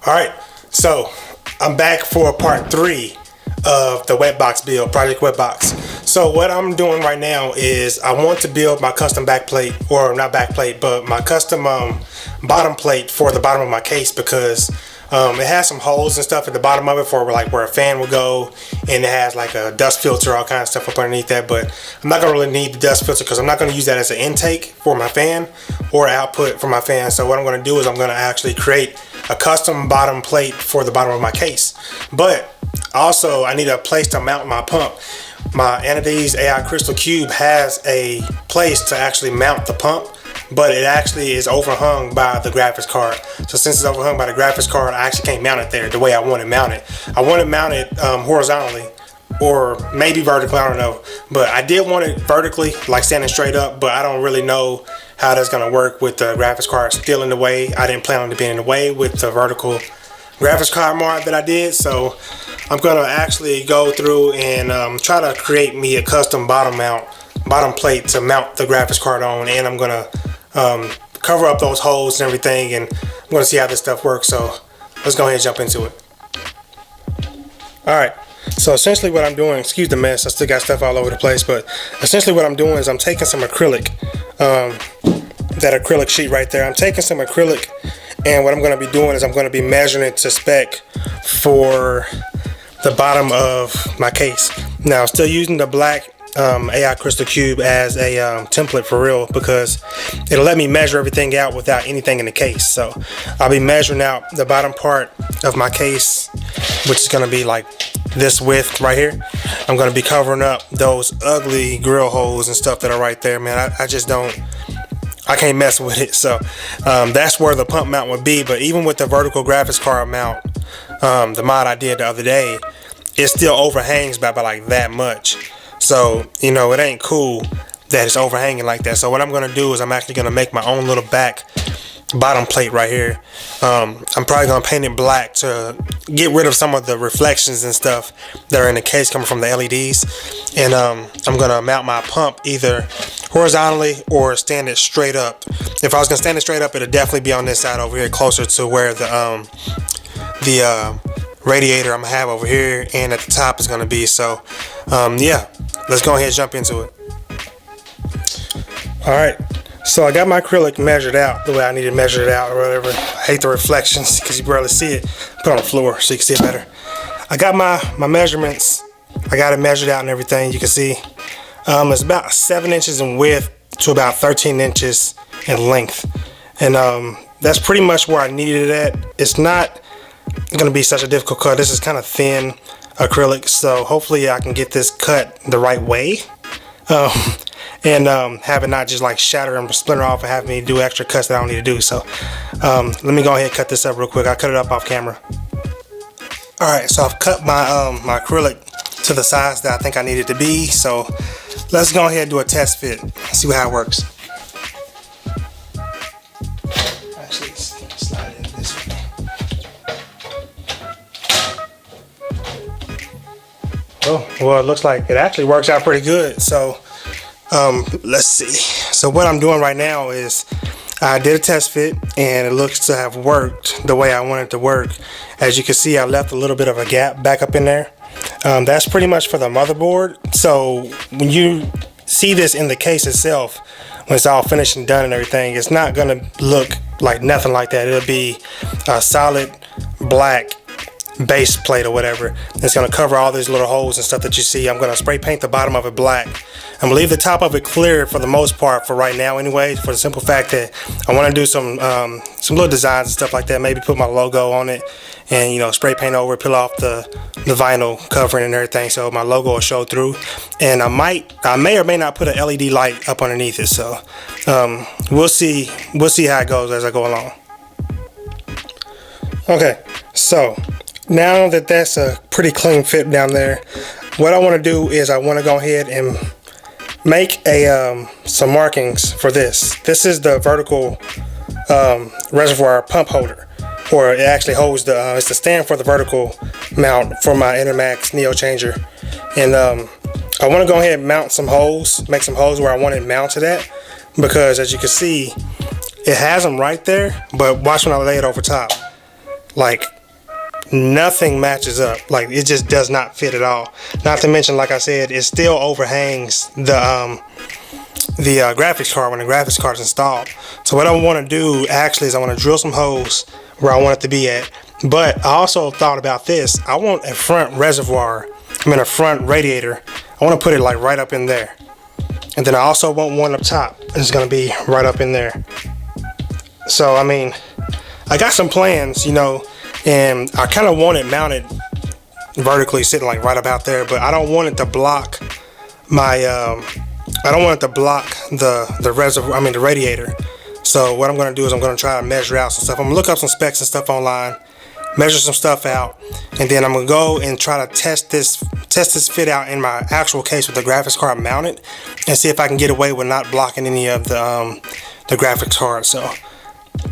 Alright, so I'm back for part 3 of the WetBox build, Project WetBox. So what I'm doing right now is I want to build my custom backplate, or not backplate, but my custom bottom plate for the bottom of my case, because it has some holes and stuff at the bottom of it for like where a fan will go, and it has like a dust filter, all kinds of stuff up underneath that. But I'm not gonna really need the dust filter because I'm not gonna use that as an intake for my fan or output for my fan. So what I'm gonna do is I'm gonna actually create a custom bottom plate for the bottom of my case. But also I need a place to mount my pump. My Enermax AI Crystal Cube has a place to actually mount the pump, but it actually is overhung by the graphics card. So since it's overhung by the graphics card, I actually can't mount it there the way I want it mounted. I want it mounted horizontally, or maybe vertically, I don't know. But I did want it vertically, like standing straight up, but I don't really know how that's gonna work with the graphics card still in the way. I didn't plan on it being in the way with the vertical graphics card mod that I did. So I'm gonna actually go through and try to create me a custom bottom plate to mount the graphics card on, and I'm gonna cover up those holes and everything, and I'm gonna see how this stuff works. So let's go ahead and jump into it. Alright, so essentially what I'm doing, excuse the mess, I still got stuff all over the place, but essentially what I'm doing is I'm taking some acrylic, that acrylic sheet right there. I'm taking some acrylic, and what I'm going to be doing is I'm going to be measuring it to spec for the bottom of my case. Now I'm still using the black AI Crystal Cube as a template for real, because it'll let me measure everything out without anything in the case. So I'll be measuring out the bottom part of my case, which is going to be like this width right here. I'm going to be covering up those ugly grill holes and stuff that are right there, man. I can't mess with it. So that's where the pump mount would be. But even with the vertical graphics card mount, the mod I did the other day, it still overhangs by like that much. So, you know, it ain't cool that it's overhanging like that. So what I'm gonna do is I'm actually gonna make my own little bottom plate right here. I'm probably gonna paint it black to get rid of some of the reflections and stuff that are in the case coming from the LEDs. And I'm gonna mount my pump either horizontally or stand it straight up. If I was gonna stand it straight up, it'll definitely be on this side over here, closer to where the radiator I'm gonna have over here and at the top is gonna be. So yeah, let's go ahead and jump into it. Alright, so I got my acrylic measured out the way I need to measure it out, or whatever. I hate the reflections because you barely see it. Put it on the floor so you can see it better. I got my measurements. I got it measured out and everything. You can see it's about 7 inches in width to about 13 inches in length, and that's pretty much where I needed it at. It's not gonna be such a difficult cut. This is kind of thin acrylic, so hopefully I can get this cut the right way, and have it not just like shatter and splinter off and have me do extra cuts that I don't need to do. So let me go ahead and cut this up real quick. I cut it up off camera. Alright, so I've cut my my acrylic to the size that I think I need it to be. So let's go ahead and do a test fit, see how it works. Actually, slide it in this way. Oh, well, it looks like it actually works out pretty good. So let's see. So what I'm doing right now is I did a test fit, and it looks to have worked the way I want it to work. As you can see, I left a little bit of a gap back up in there. That's pretty much for the motherboard. So when you see this in the case itself, when it's all finished and done and everything, it's not gonna look like nothing like that. It'll be a solid black base plate or whatever. It's gonna cover all these little holes and stuff that you see. I'm gonna spray paint the bottom of it black. I'm gonna leave the top of it clear for the most part for right now anyway, for the simple fact that I want to do some little designs and stuff like that. Maybe put my logo on it, and you know, spray paint over it, peel off the vinyl covering and everything, so my logo will show through. And I may or may not put an LED light up underneath it. So we'll see how it goes as I go along. Okay, so now that that's a pretty clean fit down there, what I want to do is I want to go ahead and make some markings for this. This is the vertical reservoir pump holder, or it actually holds the it's the stand for the vertical mount for my Enermax NeoChanger. And I want to go ahead and mount some holes, make some holes where I want it mounted at, because as you can see, it has them right there, but watch when I lay it over top. Like, nothing matches up. Like, it just does not fit at all. Not to mention, like I said, it still overhangs the graphics card when the graphics card is installed. So what I want to do actually is I want to drill some holes where I want it to be at. But I also thought about this. I want a front reservoir, a front radiator. I want to put it like right up in there. And then I also want one up top. It's going to be right up in there. So, I mean, I got some plans, you know, and I kind of want it mounted vertically, sitting like right about there, but I don't want it to block my, I don't want it to block the reservoir, the radiator. So what I'm going to do is I'm going to try to measure out some stuff. I'm going to look up some specs and stuff online, measure some stuff out, and then I'm going to go and try to test this fit out in my actual case with the graphics card mounted, and see if I can get away with not blocking any of the graphics card. So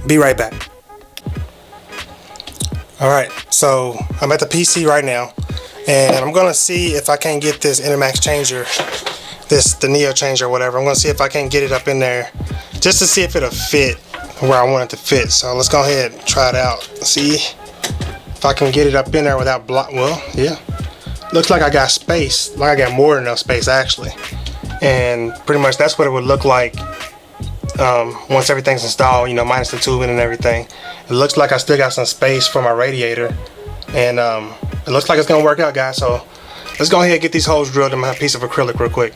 be right back. Alright, so I'm at the PC right now, and I'm going to see if I can get this Enermax changer, the NeoChanger or whatever. I'm going to see if I can get it up in there, just to see if it'll fit where I want it to fit. So let's go ahead and try it out. See if I can get it up in there without well, yeah. Looks like I got space, like I got more than enough space actually. And pretty much that's what it would look like once everything's installed, you know, minus the tubing and everything. It looks like I still got some space for my radiator, and it looks like it's gonna work out, guys. So let's go ahead and get these holes drilled in my piece of acrylic real quick.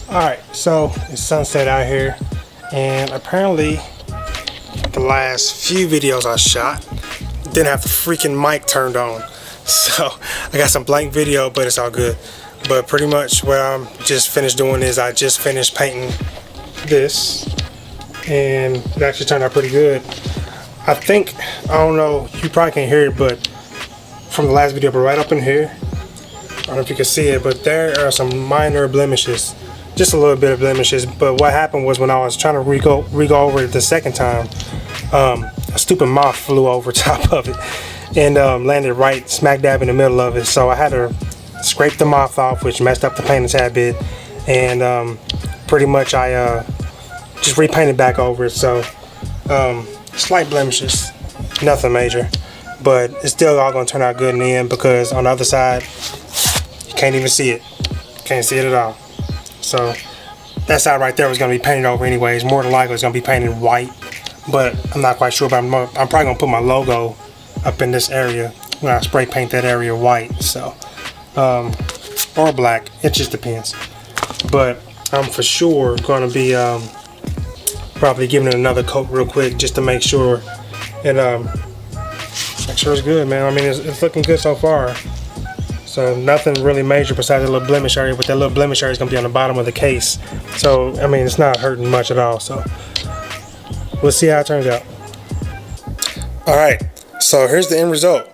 Alright, so it's sunset out here, and apparently the last few videos I shot didn't have the freaking mic turned on. So I got some blank video, but it's all good. But pretty much what I'm just finished doing is I just finished painting this, and it actually turned out pretty good. I think, I don't know, you probably can't hear it, but from the last video, but right up in here, I don't know if you can see it, but there are some minor blemishes. Just a little bit of blemishes, but what happened was when I was trying to re-go over it the second time, a stupid moth flew over top of it and landed right smack dab in the middle of it. So I had to scrape the moth off, which messed up the paint a tad bit, and pretty much I just repainted back over it. So slight blemishes, nothing major, but it's still all gonna turn out good in the end, because on the other side you can't even see it, can't see it at all. So that side right there was going to be painted over anyways. More than likely it's going to be painted white, but I'm not quite sure. But I'm probably going to put my logo up in this area when I spray paint that area white. So or black, it just depends. But I'm for sure going to be probably giving it another coat real quick, just to make sure, and make sure it's good, man. I mean, it's looking good so far. So nothing really major besides a little blemish area, but that little blemish area is going to be on the bottom of the case. So, I mean, it's not hurting much at all. So we'll see how it turns out. Alright, so here's the end result.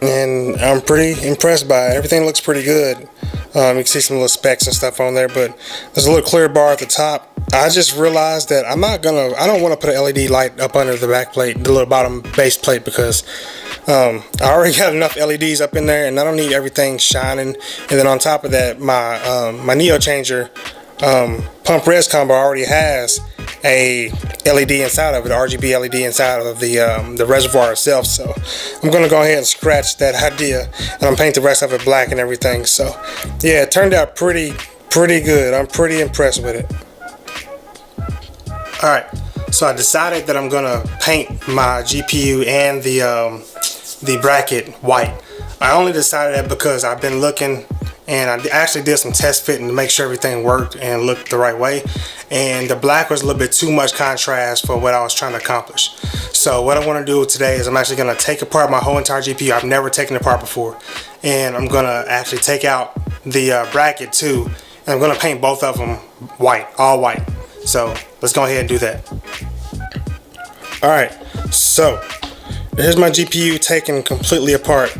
And I'm pretty impressed by it. Everything looks pretty good. You can see some little specks and stuff on there, but there's a little clear bar at the top. I just realized that I don't want to put an LED light up under the back plate, the little bottom base plate, because I already got enough LEDs up in there, and I don't need everything shining. And then on top of that, my NeoChanger pump res combo already has a LED inside of it, RGB LED inside of the reservoir itself. So I'm gonna go ahead and scratch that idea, and I'm paint the rest of it black and everything. So yeah, it turned out pretty good. I'm pretty impressed with it. All right, so I decided that I'm gonna paint my GPU and the bracket white. I only decided that because I've been looking, and I actually did some test fitting to make sure everything worked and looked the right way. And the black was a little bit too much contrast for what I was trying to accomplish. So what I want to do today is I'm actually going to take apart my whole entire GPU. I've never taken it apart before. And I'm going to actually take out the bracket too. And I'm going to paint both of them white, all white. So let's go ahead and do that. All right, so here's my GPU taken completely apart.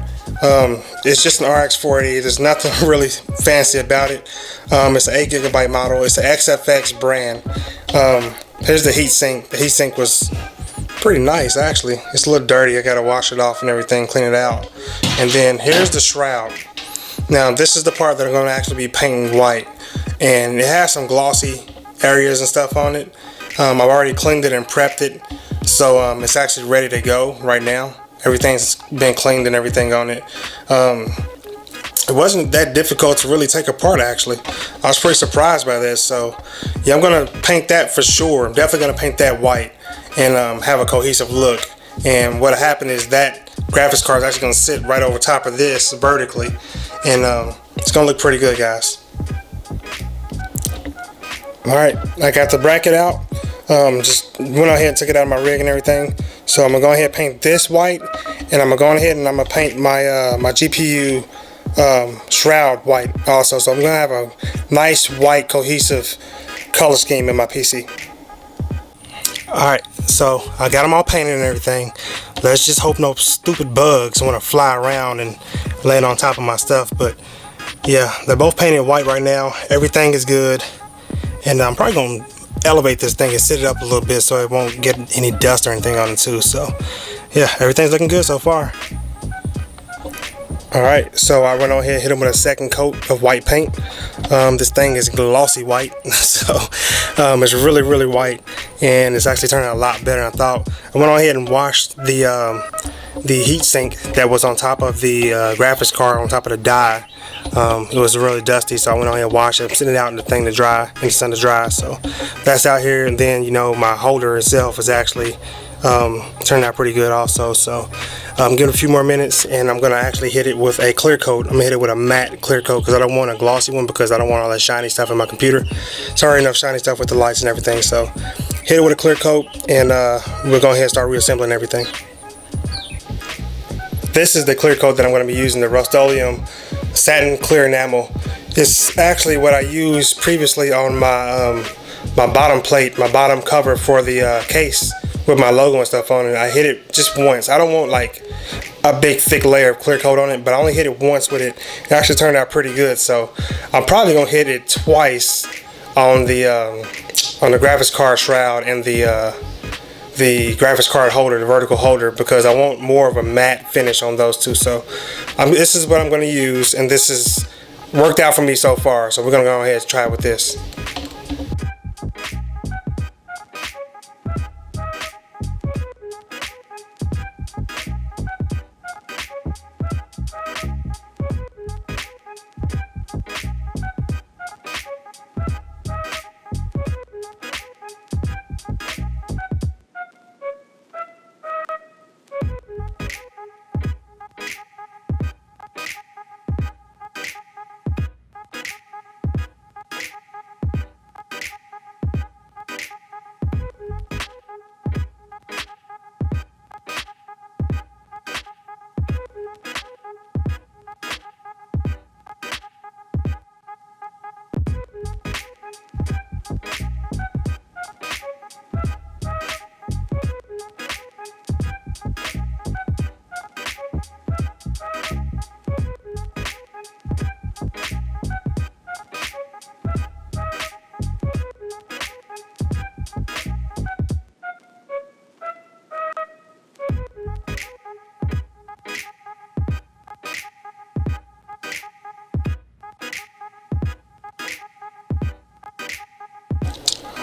It's just an RX 480. There's nothing really fancy about it. It's an 8GB model. It's an XFX brand. Here's the heatsink. The heatsink was pretty nice, actually. It's a little dirty. I gotta wash it off and everything, clean it out. And then here's the shroud. Now this is the part that I'm gonna actually be painting white, and it has some glossy areas and stuff on it. I've already cleaned it and prepped it, so it's actually ready to go right now. Everything's been cleaned and everything on it. It wasn't that difficult to really take apart, actually. I was pretty surprised by this. So yeah, I'm gonna paint that for sure. I'm definitely gonna paint that white and have a cohesive look. And what happened is that graphics card is actually gonna sit right over top of this vertically, and it's gonna look pretty good, guys. All right, I got the bracket out. Just went ahead and took it out of my rig and everything. So I'm gonna go ahead and paint this white, and I'm gonna go ahead and I'm gonna paint my my GPU shroud white also. So I'm gonna have a nice white cohesive color scheme in my PC. Alright, so I got them all painted and everything. Let's just hope no stupid bugs want to fly around and land on top of my stuff. But yeah, they're both painted white right now. Everything is good, and I'm probably gonna elevate this thing and sit it up a little bit so it won't get any dust or anything on it too. So yeah, everything's looking good so far. Alright, so I went on here and hit them with a second coat of white paint. This thing is glossy white, so it's really white, and it's actually turning out a lot better than I thought. I went on ahead and washed the heat sink that was on top of the graphics card, on top of the die. It was really dusty, so I went on here and washed it. I'm sitting it out in the thing to dry, in the sun to dry. So that's out here, and then my holder itself is actually turned out pretty good also. So give it a few more minutes, and I'm gonna actually hit it with a clear coat. I'm gonna hit it with a matte clear coat because I don't want a glossy one, because I don't want all that shiny stuff in my computer. It's already enough shiny stuff with the lights and everything. So hit it with a clear coat, and we're going ahead and start reassembling everything. This is the clear coat that I'm going to be using, the Rust-Oleum satin clear enamel. It's actually what I used previously on my my bottom plate, my bottom cover for the case with my logo and stuff on it. I hit it just once. I don't want like a big thick layer of clear coat on it, but I only hit it once with it. It actually turned out pretty good. So I'm probably gonna hit it twice on the graphics card shroud and the graphics card holder, the vertical holder, because I want more of a matte finish on those two. So this is what I'm going to use, and this has worked out for me so far. So we're going to go ahead and try it with this.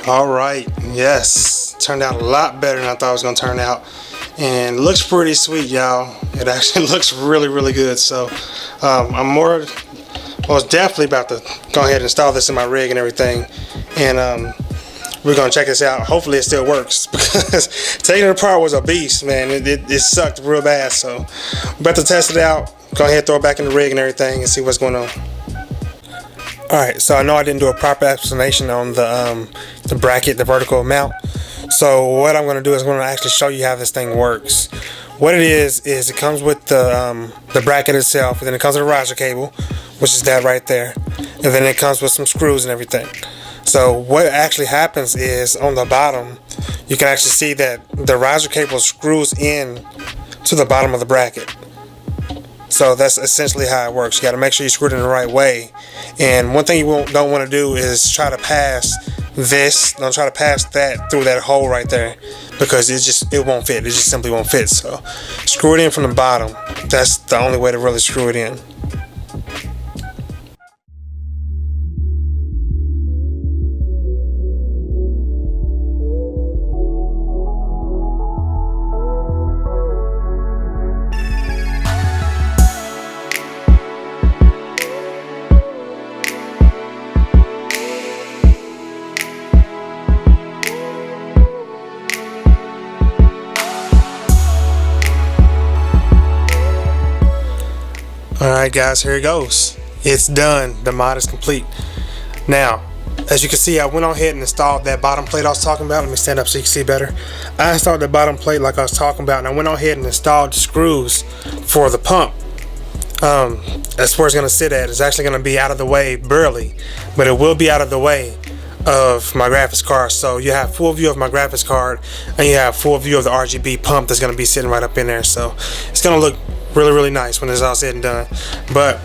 All right, yes, turned out a lot better than I thought it was gonna turn out, and looks pretty sweet, y'all. It actually looks really, really good. So I'm most definitely about to go ahead and install this in my rig and everything, and we're gonna check this out. Hopefully it still works, because taking it apart was a beast, man. It sucked real bad. So we're about to test it out. Go ahead, throw it back in the rig and everything, and see what's going on. Alright, so I know I didn't do a proper explanation on the bracket, the vertical mount. So what I'm going to do is I'm going to actually show you how this thing works. What it is it comes with the bracket itself, and then it comes with a riser cable, which is that right there, and then it comes with some screws and everything. So what actually happens is on the bottom, you can actually see that the riser cable screws in to the bottom of the bracket. So that's essentially how it works. You got to make sure you screw it in the right way. And one thing you don't want to do is try to pass this. Don't try to pass that through that hole right there, because it won't fit. It just simply won't fit. So screw it in from the bottom. That's the only way to really screw it in. Alright guys, here it goes. It's done. The mod is complete. Now, as you can see, I went on ahead and installed that bottom plate I was talking about. Let me stand up so you can see better. I installed the bottom plate like I was talking about, and I went on ahead and installed the screws for the pump. That's where it's going to sit at. It's actually going to be out of the way, barely, but it will be out of the way of my graphics card. So you have full view of my graphics card, and you have full view of the RGB pump that's going to be sitting right up in there. So it's going to look really, really nice when it's all said and done. But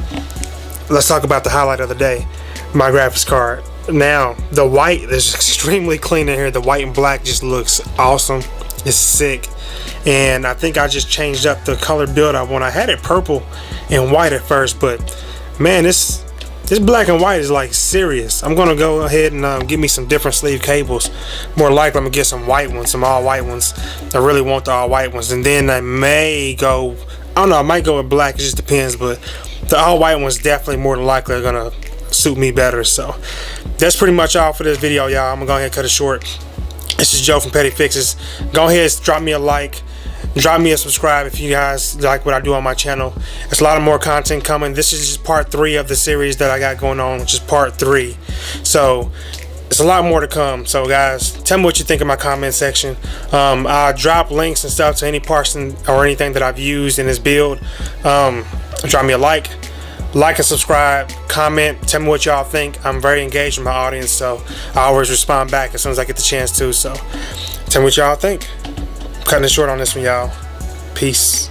let's talk about the highlight of the day, my graphics card. Now, the white is extremely clean in here. The white and black just looks awesome. It's sick. And I think I just changed up the color build I want. I had it purple and white at first, but man, this black and white is like serious. I'm gonna go ahead and get me some different sleeve cables. More likely I'm gonna get some white ones, some all white ones. I really want the all white ones, and then I may go, I don't know, I might go with black. It just depends, but the all white ones definitely more than likely are gonna suit me better. So that's pretty much all for this video, y'all. I'm gonna go ahead and cut it short. This is Joe from Petty Fixes. Go ahead, drop me a like, drop me a subscribe if you guys like what I do on my channel. There's a lot of more content coming. This is just part 3 of the series that I got going on, which is part 3. So there's a lot more to come. So guys, tell me what you think in my comment section. I'll drop links and stuff to any parts or anything that I've used in this build. Drop me a like and subscribe, comment, tell me what y'all think. I'm very engaged with my audience, so I always respond back as soon as I get the chance to. So tell me what y'all think. I'm cutting it short on this one, y'all. Peace.